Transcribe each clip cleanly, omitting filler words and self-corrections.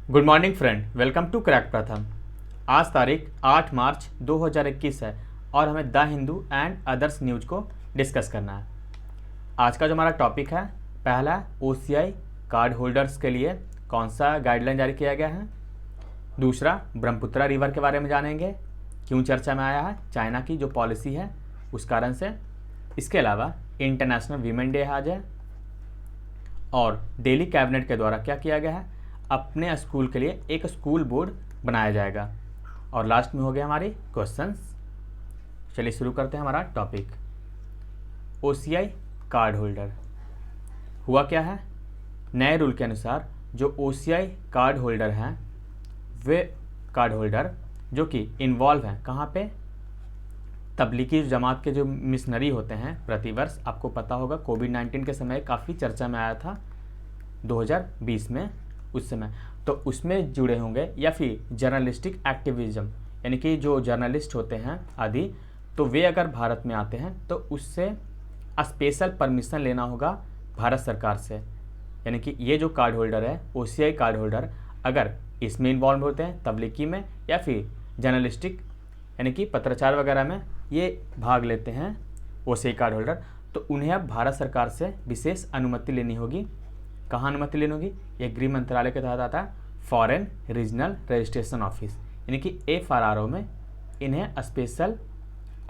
Good morning friend, welcome to crack Pratham. आज तारीख 8 March 2021 है और हमें the Hindu and others news को डिस्कस करना है। आज का जो हमारा टॉपिक है, पहला ओसीआई कार्ड होल्डर्स के लिए कौन सा गाइडलाइन जारी किया गया है। दूसरा, ब्रह्मपुत्रा रिवर के बारे में जानेंगे, क्यों चर्चा में आया है, चाइना की जो पॉलिसी है उस कारण से। इसके अलावा इंटरनेशनल वीमेन डे आज है और दिल्ली कैबिनेट के द्वारा क्या किया गया है, अपने स्कूल के लिए एक स्कूल बोर्ड बनाया जाएगा। और लास्ट में हो गया हमारी क्वेश्चंस। चलिए शुरू करते हैं हमारा टॉपिक। ओसीआई कार्ड होल्डर हुआ क्या है। नए रूल के अनुसार जो ओसीआई कार्ड होल्डर हैं वे कार्ड होल्डर जो कि इन्वॉल्व हैं कहाँ पे, तबलीगी जमात के जो मिशनरी होते हैं प्रतिवर्ष, आपको पता होगा कोविड-19 के समय काफ़ी चर्चा में आया था 2020 में, उस समय तो उसमें जुड़े होंगे, या फिर जर्नलिस्टिक एक्टिविज्म यानी कि जो जर्नलिस्ट होते हैं आदि, तो वे अगर भारत में आते हैं तो उससे स्पेशल परमिशन लेना होगा भारत सरकार से। यानी कि ये जो कार्ड होल्डर है ओसीआई कार्ड होल्डर, अगर इसमें इन्वॉल्व होते हैं तबलीगी में या फिर जर्नलिस्टिक यानी कि पत्रचार वगैरह में ये भाग लेते हैं ओसीआई कार्ड होल्डर, तो उन्हें अब भारत सरकार से विशेष अनुमति लेनी होगी। कहाँ अनुमति लेनी होगी, ये गृह मंत्रालय के तहत आता है, फॉरेन रीजनल रजिस्ट्रेशन ऑफिस यानी कि एफआरआरओ में इन्हें स्पेशल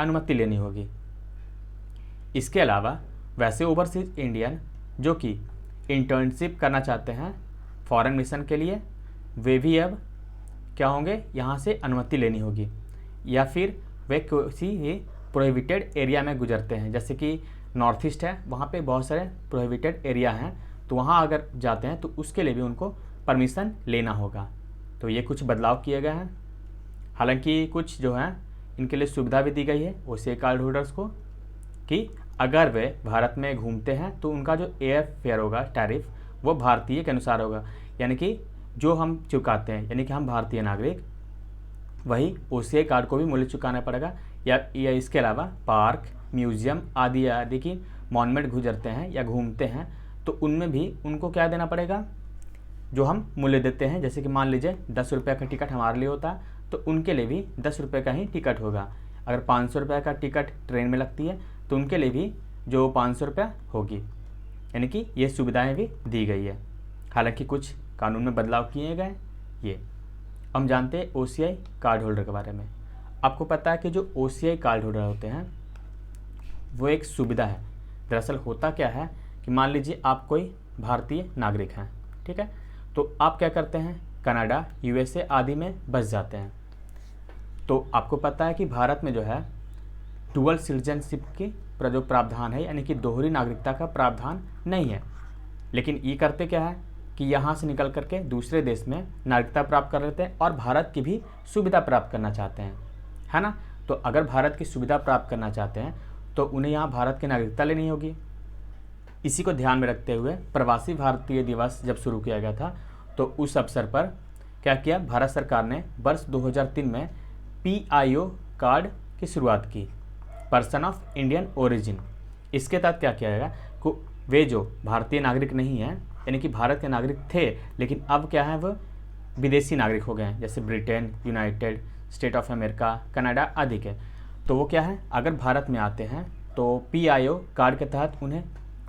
अनुमति लेनी होगी। इसके अलावा वैसे ओवरसीज इंडियन जो कि इंटर्नशिप करना चाहते हैं फॉरेन मिशन के लिए, वे भी अब क्या होंगे, यहाँ से अनुमति लेनी होगी। या फिर वे किसी प्रोहिबिटेड एरिया में गुजरते हैं, जैसे कि नॉर्थ ईस्ट है, वहाँ पे बहुत सारे प्रोहिबिटेड एरिया हैं, तो वहाँ अगर जाते हैं तो उसके लिए भी उनको परमिशन लेना होगा। तो ये कुछ बदलाव किए गए हैं। हालांकि कुछ जो है इनके लिए सुविधा भी दी गई है ओसीआई कार्ड होल्डर्स को कि अगर वे भारत में घूमते हैं तो उनका जो एयर फेयर होगा, टैरिफ, वो भारतीय के अनुसार होगा। यानी कि जो हम चुकाते हैं, यानी कि हम भारतीय नागरिक, वही ओसीआई कार्ड को भी मूल्य चुकाना पड़ेगा। या इसके अलावा पार्क, म्यूजियम आदि आदि की मॉन्यूमेंट गुजरते हैं या घूमते हैं तो उनमें भी उनको क्या देना पड़ेगा, जो हम मूल्य देते हैं। जैसे कि मान लीजिए 10 रुपये का टिकट हमारे लिए होता है तो उनके लिए भी 10 रुपये का ही टिकट होगा। अगर 500 रुपये का टिकट ट्रेन में लगती है तो उनके लिए भी जो 500 रुपया होगी। यानी कि ये सुविधाएं भी दी गई है। हालांकि कुछ कानून में बदलाव किए गए। ये हम जानते हैं ओसीआई कार्ड होल्डर के बारे में। आपको पता है कि जो ओसीआई कार्ड होल्डर होते हैं वो एक सुविधा है। दरअसल होता क्या है कि मान लीजिए आप कोई भारतीय नागरिक हैं, ठीक है, तो आप क्या करते हैं, कनाडा, यूएसए आदि में बस जाते हैं। तो आपको पता है कि भारत में जो है डुअल सिटीजनशिप की जो प्रावधान है, यानी कि दोहरी नागरिकता का प्रावधान नहीं है। लेकिन ये करते क्या है कि यहाँ से निकल करके दूसरे देश में नागरिकता प्राप्त कर लेते हैं और भारत की भी सुविधा प्राप्त करना चाहते हैं, है ना। तो अगर भारत की सुविधा प्राप्त करना चाहते हैं तो उन्हें यहाँ भारत की नागरिकता लेनी होगी। इसी को ध्यान में रखते हुए प्रवासी भारतीय दिवस जब शुरू किया गया था तो उस अवसर पर क्या किया, भारत सरकार ने वर्ष 2003 में पीआईओ कार्ड की शुरुआत की, पर्सन ऑफ इंडियन ओरिजिन। इसके तहत क्या किया गया कि वे जो भारतीय नागरिक नहीं हैं, यानी कि भारत के नागरिक थे लेकिन अब क्या है वो विदेशी नागरिक हो गए हैं, जैसे Britain, United state of America, Canada आदि के, तो वो क्या है, अगर भारत में आते हैं तो पीआईओ कार्ड के तहत उन्हें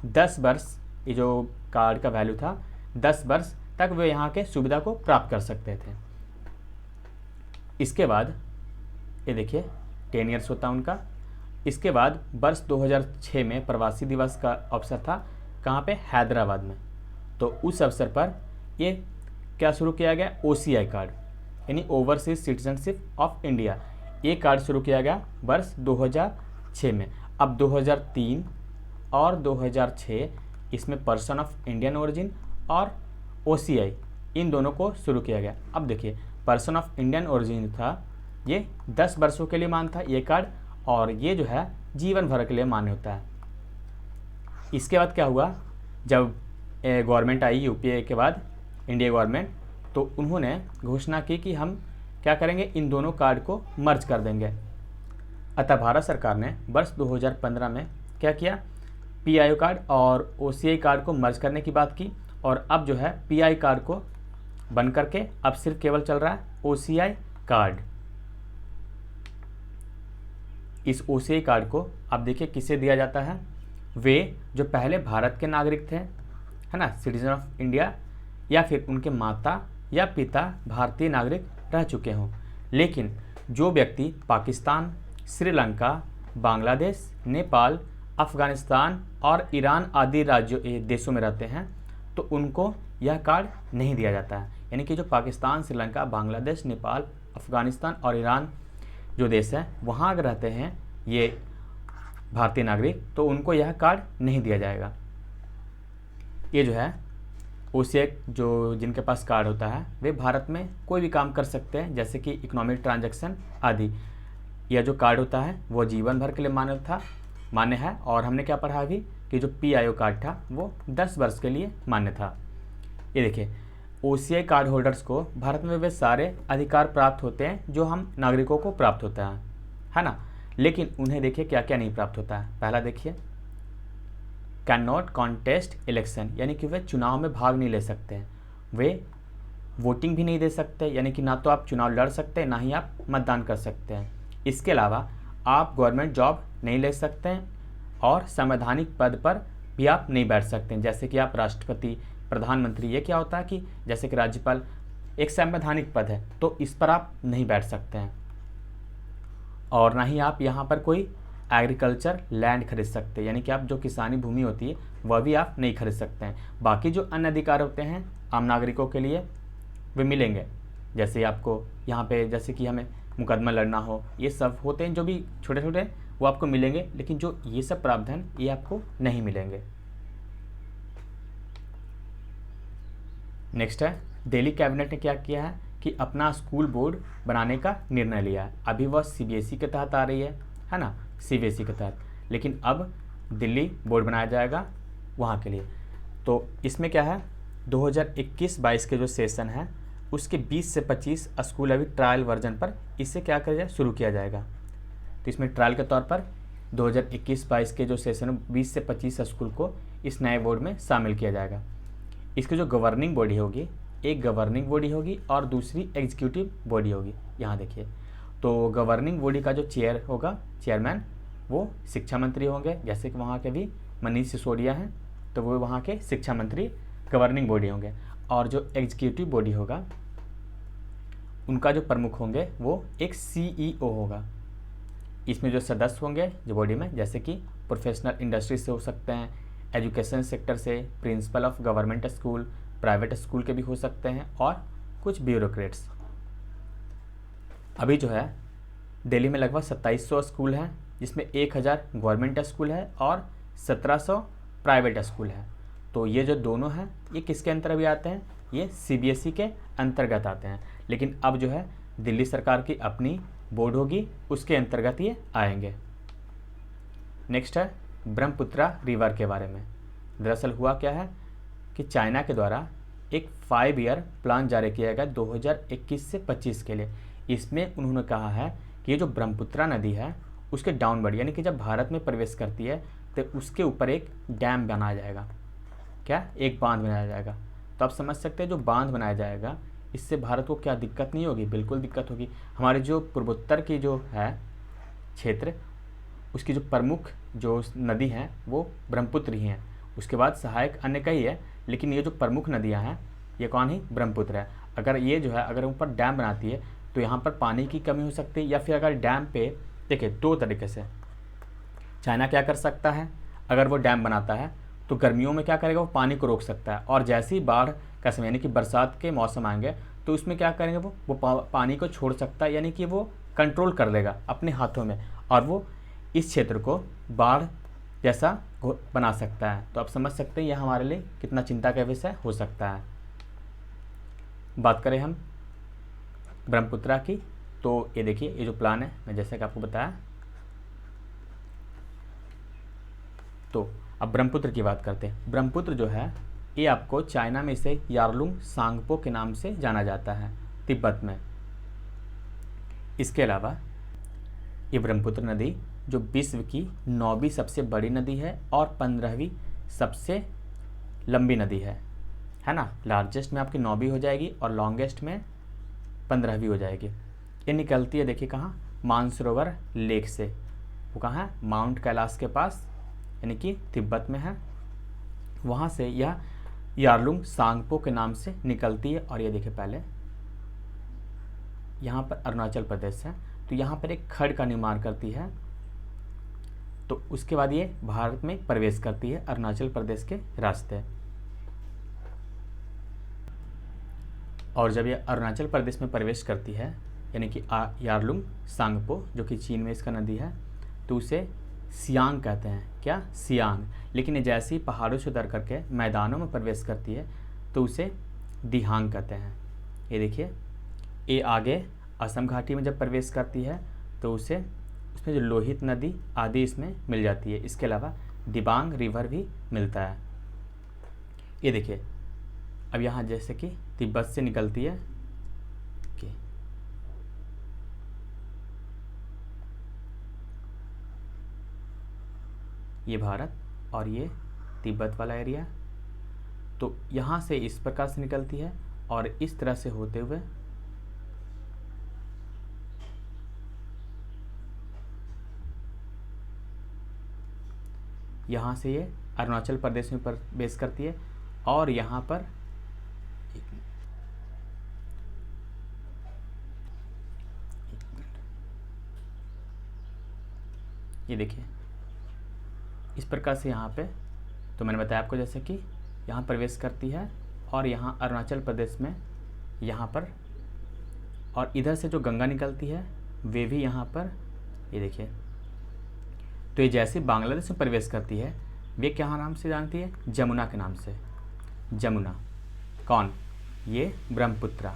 10 वर्ष, ये जो कार्ड का वैल्यू था 10 वर्ष तक वे यहाँ के सुविधा को प्राप्त कर सकते थे। इसके बाद ये देखिए 10 ईयर्स होता उनका। इसके बाद वर्ष 2006 में प्रवासी दिवस का अवसर था, कहाँ पे, हैदराबाद में। तो उस अवसर पर ये क्या शुरू किया गया, ओसीआई कार्ड यानी ओवरसीज सिटीजनशिप ऑफ इंडिया, ये कार्ड शुरू किया गया वर्ष 2006 में। अब 2003 और 2006 इसमें पर्सन ऑफ इंडियन ओरिजिन और ओसीआई इन दोनों को शुरू किया गया। अब देखिए पर्सन ऑफ इंडियन ओरिजिन था, ये 10 वर्षों के लिए मान्य था ये कार्ड, और ये जो है जीवन भर के लिए मान्य होता है। इसके बाद क्या हुआ, जब गवर्नमेंट आई यूपीए के बाद, इंडिया गवर्नमेंट, तो उन्होंने घोषणा की कि हम क्या करेंगे, इन दोनों कार्ड को मर्ज कर देंगे। अतः भारत सरकार ने वर्ष 2015 में क्या किया, पीआईओ कार्ड और ओसीआई कार्ड को मर्ज करने की बात की और अब जो है पीआई कार्ड को बन करके अब सिर्फ केवल चल रहा है OCI कार्ड। इस OCI कार्ड को अब देखिए किसे दिया जाता है, वे जो पहले भारत के नागरिक थे, है ना, सिटीजन ऑफ इंडिया, या फिर उनके माता या पिता भारतीय नागरिक रह चुके हों, लेकिन जो व्यक्ति पाकिस्तान, श्रीलंका, बांग्लादेश, नेपाल, अफ़गानिस्तान और ईरान आदि देशों में रहते हैं तो उनको यह कार्ड नहीं दिया जाता है। यानी कि जो पाकिस्तान, श्रीलंका, बांग्लादेश, नेपाल, अफ़गानिस्तान और ईरान जो देश है वहाँ अगर रहते हैं ये भारतीय नागरिक तो उनको यह कार्ड नहीं दिया जाएगा। ये जो है OCI जो जिनके पास कार्ड होता है वे भारत में कोई भी काम कर सकते हैं, जैसे कि इकोनॉमिक ट्रांजैक्शन आदि। यह जो कार्ड होता है वो जीवन भर के लिए मान्य है। और हमने क्या पढ़ा अभी कि जो PIO कार्ड था वो 10 वर्ष के लिए मान्य था। ये देखिए OCI कार्ड होल्डर्स को भारत में वे सारे अधिकार प्राप्त होते हैं जो हम नागरिकों को प्राप्त होता है ना, लेकिन उन्हें देखिए क्या क्या नहीं प्राप्त होता है। पहला देखिए कैन नॉट कॉन्टेस्ट इलेक्शन, यानी कि वे चुनाव में भाग नहीं ले सकते हैं, वे वोटिंग भी नहीं दे सकते, यानी कि ना तो आप चुनाव लड़ सकते हैं ना ही आप मतदान कर सकते हैं। इसके अलावा आप गवर्नमेंट जॉब नहीं ले सकते हैं और संवैधानिक पद पर भी आप नहीं बैठ सकते हैं, जैसे कि आप राष्ट्रपति, प्रधानमंत्री। ये क्या होता है कि जैसे कि राज्यपाल एक संवैधानिक पद है तो इस पर आप नहीं बैठ सकते हैं। और ना ही आप यहाँ पर कोई एग्रीकल्चर लैंड खरीद सकते हैं, यानी कि आप जो किसानी भूमि होती है वह भी आप नहीं खरीद सकते हैं। बाकी जो अन्य अधिकार होते हैं आम नागरिकों के लिए वे मिलेंगे, जैसे आपको यहाँ पे जैसे कि हमें मुकदमा लड़ना हो, ये सब होते हैं जो भी छोटे छोटे वो आपको मिलेंगे, लेकिन जो ये सब प्रावधान ये आपको नहीं मिलेंगे। नेक्स्ट है दिल्ली कैबिनेट ने क्या किया है कि अपना स्कूल बोर्ड बनाने का निर्णय लिया है। अभी वह CBSE के तहत आ रही है ना, CBSE के तहत, लेकिन अब दिल्ली बोर्ड बनाया जाएगा वहाँ के लिए। तो इसमें क्या है 2021-22 के जो सेशन है उसके 20 से 25 स्कूल अभी ट्रायल वर्जन पर इसे क्या किया जाए शुरू किया जाएगा। तो इसमें ट्रायल के तौर पर 2021-22 के जो सेशन 20 से 25 स्कूल को इस नए बोर्ड में शामिल किया जाएगा। इसकी जो गवर्निंग बॉडी होगी, एक गवर्निंग बॉडी होगी और दूसरी एग्जीक्यूटिव बॉडी होगी। यहाँ देखिए तो गवर्निंग बॉडी का जो चेयर होगा, चेयरमैन, वो शिक्षा मंत्री होंगे, जैसे कि वहाँ के भी मनीष सिसोदिया हैं तो वो वहाँ के शिक्षा मंत्री गवर्निंग बॉडी होंगे। और जो एग्जीक्यूटिव बॉडी होगा उनका जो प्रमुख होंगे वो एक CEO होगा। इसमें जो सदस्य होंगे जो बॉडी में, जैसे कि प्रोफेशनल इंडस्ट्री से हो सकते हैं, एजुकेशन सेक्टर से, principle of government school, private school के भी हो सकते हैं और कुछ ब्यूरोक्रेट्स। अभी जो है दिल्ली में लगभग 2700 स्कूल हैं, जिसमें 1000 गवर्नमेंट स्कूल है और 1700 प्राइवेट स्कूल है। तो ये जो दोनों हैं ये किसके अंतर्गत भी आते हैं, ये CBSE के अंतर्गत आते हैं। लेकिन अब जो है दिल्ली सरकार की अपनी बोर्ड होगी, उसके अंतर्गत ये आएंगे। नेक्स्ट है ब्रह्मपुत्रा रिवर के बारे में। दरअसल हुआ क्या है कि चाइना के द्वारा एक 5 ईयर प्लान जारी किया गया 2021 से 25 के लिए। इसमें उन्होंने कहा है कि ये जो ब्रह्मपुत्रा नदी है उसके डाउनवर्ड, यानी कि जब भारत में प्रवेश करती है तो उसके ऊपर एक डैम बनाया जाएगा, क्या एक बांध बनाया जाएगा। तो आप समझ सकते हैं जो बांध बनाया जाएगा इससे भारत को क्या दिक्कत नहीं होगी, बिल्कुल दिक्कत होगी। हमारे जो पूर्वोत्तर की जो है क्षेत्र, उसकी जो प्रमुख जो नदी हैं वो ब्रह्मपुत्र ही हैं। उसके बाद सहायक अन्य कई है, लेकिन ये जो प्रमुख नदियां हैं ये कौन ही, ब्रह्मपुत्र है। अगर ये जो है अगर ऊपर डैम बनाती है तो यहाँ पर पानी की कमी हो सकती है, या फिर अगर डैम पे देखिए 2 तरीके से चाइना क्या कर सकता है, अगर वो डैम बनाता है तो गर्मियों में क्या करेगा, वो पानी को रोक सकता है, और जैसे ही बाढ़ का समय यानी कि बरसात के मौसम आएंगे तो उसमें क्या करेंगे वो पानी को छोड़ सकता है, यानी कि वो कंट्रोल कर लेगा अपने हाथों में, और वो इस क्षेत्र को बाढ़ जैसा बना सकता है। तो आप समझ सकते हैं यह हमारे लिए कितना चिंता का विषय हो सकता है। बात करें हम ब्रह्मपुत्रा की, तो ये देखिए ये जो प्लान है मैं जैसे कि आपको बताया, तो अब ब्रह्मपुत्र की बात करते हैं। ब्रह्मपुत्र जो है ये आपको चाइना में इसे यारलुंग सांगपो के नाम से जाना जाता है, तिब्बत में। इसके अलावा ये ब्रह्मपुत्र नदी जो विश्व की 9वीं सबसे बड़ी नदी है और 15वीं सबसे लंबी नदी है। है ना। लार्जेस्ट में आपकी 9वीं हो जाएगी और लॉन्गेस्ट में 15वीं हो जाएगी। ये निकलती है देखिए कहाँ, मानसरोवर लेक से। वो कहाँ है, माउंट कैलाश के पास, यानी कि तिब्बत में है। वहाँ से यह यारलुंग सांगपो के नाम से निकलती है। और ये देखिए पहले यहाँ पर अरुणाचल प्रदेश है, तो यहाँ पर एक खड़ का निर्माण करती है। तो उसके बाद ये भारत में प्रवेश करती है अरुणाचल प्रदेश के रास्ते। और जब ये अरुणाचल प्रदेश में प्रवेश करती है, यानी कि यारलुंग सांगपो, जो कि चीन में इसका नदी है, तो उसे सियांग कहते हैं। क्या, सियांग। लेकिन ये जैसे ही पहाड़ों से उतर करके मैदानों में प्रवेश करती है तो उसे दिहांग कहते हैं। ये देखिए, ये आगे असम घाटी में जब प्रवेश करती है तो उसे, उसमें जो लोहित नदी आदि इसमें मिल जाती है। इसके अलावा दिबांग रिवर भी मिलता है। ये देखिए, अब यहाँ जैसे कि तिब्बत से निकलती है, ये भारत और ये तिब्बत वाला एरिया, तो यहाँ से इस प्रकार से निकलती है और इस तरह से होते हुए यहाँ से ये अरुणाचल प्रदेश में प्रवेश करती है। और यहाँ पर ये देखिए इस प्रकार से यहाँ पे, तो मैंने बताया आपको जैसे कि यहाँ प्रवेश करती है और यहाँ अरुणाचल प्रदेश में यहाँ पर, और इधर से जो गंगा निकलती है वे भी यहाँ पर, ये देखिए। तो ये जैसे बांग्लादेश में प्रवेश करती है, वे क्या नाम से जानती है, जमुना के नाम से। जमुना कौन, ये ब्रह्मपुत्रा,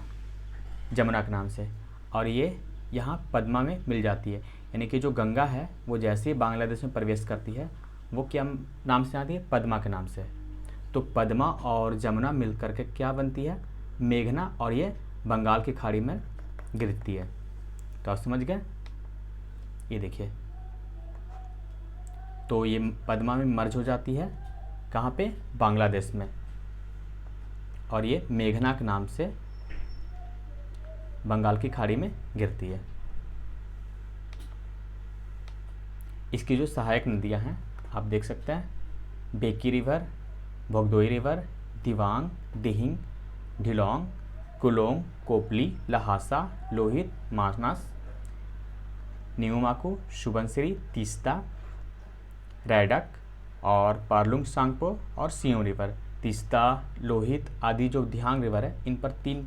जमुना के नाम से। और ये यहाँ पद्मा में मिल जाती है, यानी कि जो गंगा है वो जैसे ही बांग्लादेश में प्रवेश करती है वो क्या नाम से आती है, पद्मा के नाम से। तो पद्मा और जमुना मिल करके क्या बनती है, मेघना, और ये बंगाल की खाड़ी में गिरती है। तो आप समझ गए। ये देखिए, तो ये पद्मा में मर्ज हो जाती है, कहाँ पे, बांग्लादेश में, और ये मेघना के नाम से बंगाल की खाड़ी में गिरती है। इसकी जो सहायक नदियां हैं आप देख सकते हैं, बेकी रिवर, भोगदोई रिवर, दिवांग, दिहिंग, ढिलोंग, कुलोंग, कोपली, लहासा, लोहित, मानस, न्यूमाकू, सुबनसिरी, तीस्ता, रैडक और पारलुंग सांगपो और सियों रिवर। तीस्ता, लोहित आदि जो दिहांग रिवर है, इन पर 3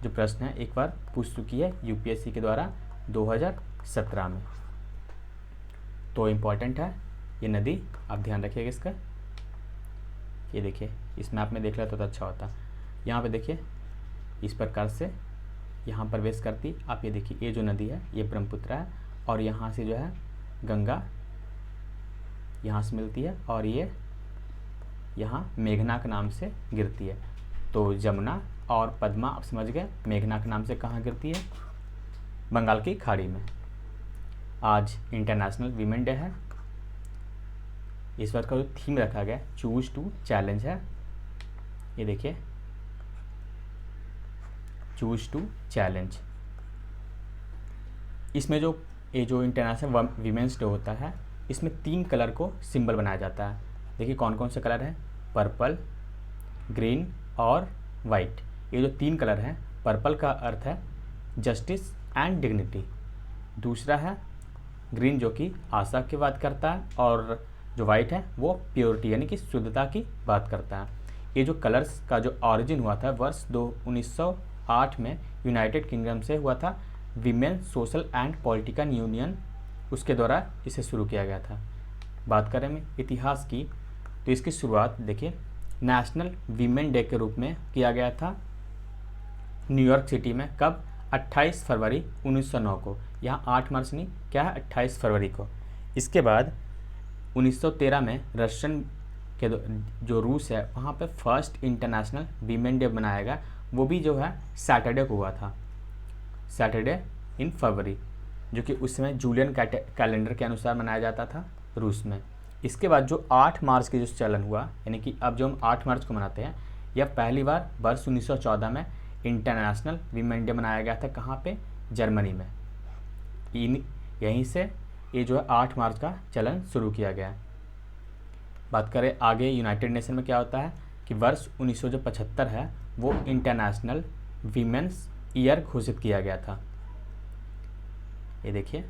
जो प्रश्न है एक बार पूछ चुकी है यूपीएससी के द्वारा 2017 में। तो इम्पॉर्टेंट है ये नदी, आप ध्यान रखिएगा इसका। ये देखिए, इस मैप में देख लेते तो अच्छा होता। यहाँ पे देखिए इस प्रकार से यहाँ प्रवेश करती, आप ये देखिए, ये जो नदी है ये ब्रह्मपुत्र है, और यहाँ से जो है गंगा यहाँ से मिलती है, और ये यहाँ मेघना के नाम से गिरती है। तो जमुना और पद्मा आप समझ गए, मेघना के नाम से कहाँ गिरती है, बंगाल की खाड़ी में। आज इंटरनेशनल वीमेन डे है। इस बार का जो थीम रखा गया चूज टू चैलेंज है। ये देखिए, चूज टू चैलेंज। इसमें जो ये जो इंटरनेशनल वीमेंस डे होता है, इसमें 3 कलर को सिंबल बनाया जाता है। देखिए कौन कौन से कलर है, पर्पल, ग्रीन और वाइट। ये जो 3 कलर हैं, पर्पल का अर्थ है जस्टिस एंड डिग्निटी, दूसरा है ग्रीन जो कि आशा की बात करता है, और जो वाइट है वो प्योरिटी यानी कि शुद्धता की बात करता है। ये जो कलर्स का जो ऑरिजिन हुआ था वर्ष 1908 में यूनाइटेड किंगडम से हुआ था, women social and political union, उसके द्वारा इसे शुरू किया गया था। बात करें में इतिहास की, तो इसकी शुरुआत देखिए नेशनल वीमेन डे के रूप में किया गया था न्यूयॉर्क सिटी में। कब, 28 फरवरी 1909 को। यहाँ 8 मार्च नहीं, क्या है, 28 फरवरी को। इसके बाद 1913 में रशियन के जो रूस है वहाँ पे फर्स्ट इंटरनेशनल वीमेन डे बनाया गया, वो भी जो है सैटरडे को हुआ था, सैटरडे इन फरवरी, जो कि उस समय जूलियन कैलेंडर के अनुसार मनाया जाता था रूस में। इसके बाद जो 8 मार्च के जो चलन हुआ, यानी कि अब जो हम 8 मार्च को मनाते हैं, यह पहली बार वर्ष 1914 में इंटरनेशनल वीमेन डे मनाया गया था। कहाँ पे? जर्मनी में। यहीं से ये जो है 8 मार्च का चलन शुरू किया गया है। बात करें आगे यूनाइटेड नेशन में क्या होता है कि वर्ष 1975 है वो इंटरनेशनल वीमेंस ईयर घोषित किया गया था। ये देखिए।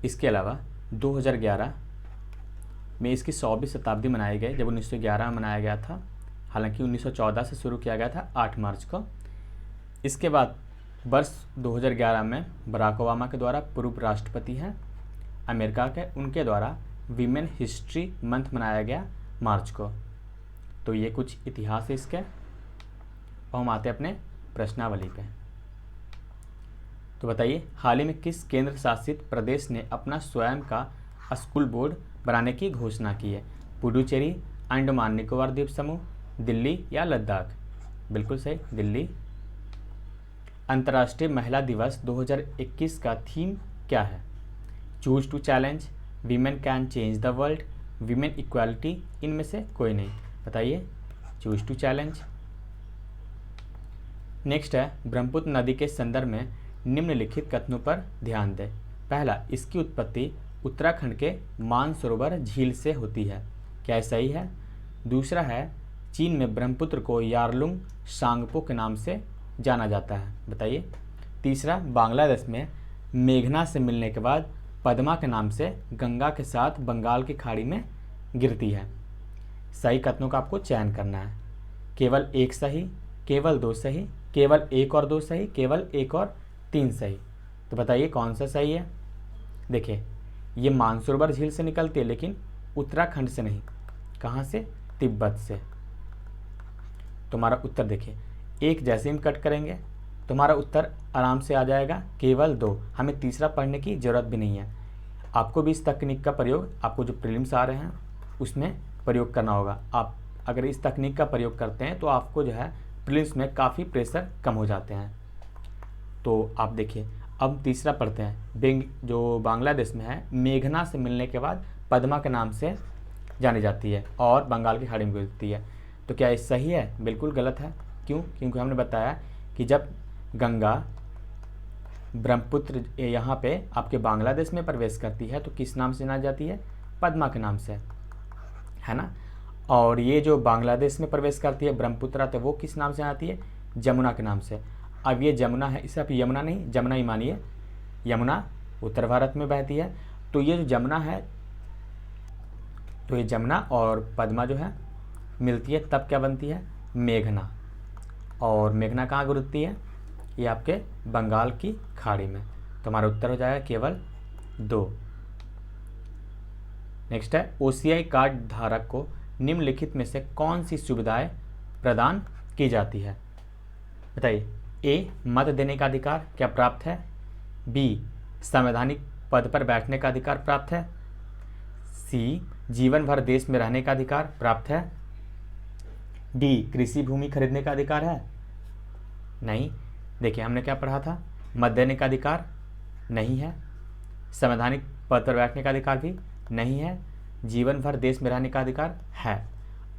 इसके अलावा 2011 में इसकी 100वीं शताब्दी मनाई गई, जब 1911 में मनाया गया था। हालांकि 1914 से शुरू किया गया था 8 मार्च को। इसके बाद वर्ष 2011 में बराक ओबामा के द्वारा, पूर्व राष्ट्रपति हैं अमेरिका के, उनके द्वारा वीमेन हिस्ट्री मंथ मनाया गया मार्च को। तो ये कुछ इतिहास है इसके। और हम आते हैं अपने प्रश्नावली पे। तो बताइए, हाल ही में किस केंद्र शासित प्रदेश ने अपना स्वयं का स्कूल बोर्ड बनाने की घोषणा की है? पुडुचेरी, अंडमान निकोबार द्वीप समूह, दिल्ली या लद्दाख? बिल्कुल सही, दिल्ली। अंतर्राष्ट्रीय महिला दिवस 2021 का थीम क्या है? Choose to challenge, women can change the world, women equality, इनमें से कोई नहीं। बताइए, चूज टू चैलेंज। नेक्स्ट है, ब्रह्मपुत्र नदी के संदर्भ में निम्नलिखित कथनों पर ध्यान दें। पहला, इसकी उत्पत्ति उत्तराखंड के मानसरोवर झील से होती है। क्या सही है? दूसरा है, चीन में ब्रह्मपुत्र को यारलुंग सांगपो के नाम से जाना जाता है। बताइए। तीसरा, बांग्लादेश में मेघना से मिलने के बाद पद्मा के नाम से गंगा के साथ बंगाल की खाड़ी में गिरती है। सही कथनों का आपको चयन करना है। केवल एक सही, केवल दो सही, केवल एक और दो सही, केवल एक और तीन सही। तो बताइए कौन सा सही है? देखिए, ये मानसरोवर झील से निकलती है, लेकिन उत्तराखंड से नहीं। कहाँ से? तिब्बत से। तुम्हारा उत्तर देखिए, एक जैसे हम कट करेंगे तुम्हारा उत्तर आराम से आ जाएगा, केवल दो। हमें तीसरा पढ़ने की ज़रूरत भी नहीं है। आपको भी इस तकनीक का प्रयोग, आपको जो प्रीलिम्स आ रहे हैं उसमें प्रयोग करना होगा। आप अगर इस तकनीक का प्रयोग करते हैं तो आपको जो है प्रीलिम्स में काफ़ी प्रेशर कम हो जाते हैं। तो आप देखिए, अब तीसरा पढ़ते हैं। जो बांग्लादेश में है, मेघना से मिलने के बाद पद्मा के नाम से जानी जाती है और बंगाल की खाड़ी में गिरती है। तो क्या ये सही है? बिल्कुल गलत है। क्यों? क्योंकि हमने बताया कि जब गंगा ब्रह्मपुत्र यहाँ पे आपके बांग्लादेश में प्रवेश करती है तो किस नाम से जानी जाती है? पद्मा के नाम से, है ना। और ये जो बांग्लादेश में प्रवेश करती है ब्रह्मपुत्र, तो वो किस नाम से आती है? जमुना के नाम से। अब ये जमुना है, इसे आप यमुना नहीं, जमुना ही मानिए। यमुना उत्तर भारत में बहती है। तो ये जो जमुना है, तो ये जमुना और पद्मा जो है मिलती है, तब क्या बनती है? मेघना। और मेघना कहाँ गुजरती है? ये आपके बंगाल की खाड़ी में। तो हमारा उत्तर हो जाएगा केवल दो। नेक्स्ट है, ओसीआई कार्ड धारक को निम्नलिखित में से कौन सी सुविधाएं प्रदान की जाती है? बताइए। ए, मत देने का अधिकार क्या प्राप्त है? बी, संवैधानिक पद पर बैठने का अधिकार प्राप्त है? सी, जीवन भर देश में रहने का अधिकार प्राप्त है? डी, कृषि भूमि खरीदने का अधिकार है? नहीं। देखिए, हमने क्या पढ़ा था? मत देने का अधिकार नहीं है, संवैधानिक पद पर बैठने का अधिकार भी नहीं है, जीवन भर देश में रहने का अधिकार है,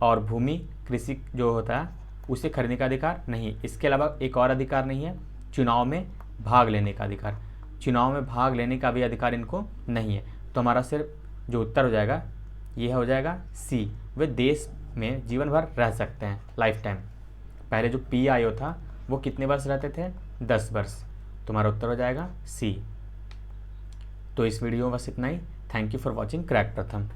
और भूमि कृषि जो होता है उसे खरीदने का अधिकार नहीं। इसके अलावा एक और अधिकार नहीं है, चुनाव में भाग लेने का अधिकार। चुनाव में भाग लेने का भी अधिकार इनको नहीं है। तो हमारा सिर्फ जो उत्तर हो जाएगा यह हो जाएगा सी, वे देश में जीवन भर रह सकते हैं, लाइफ टाइम। पहले जो PIO था वो कितने वर्ष रहते थे? 10 वर्ष। तुम्हारा उत्तर हो जाएगा सी। तो इस वीडियो में बस इतना ही। Thank you for watching crack प्रथम।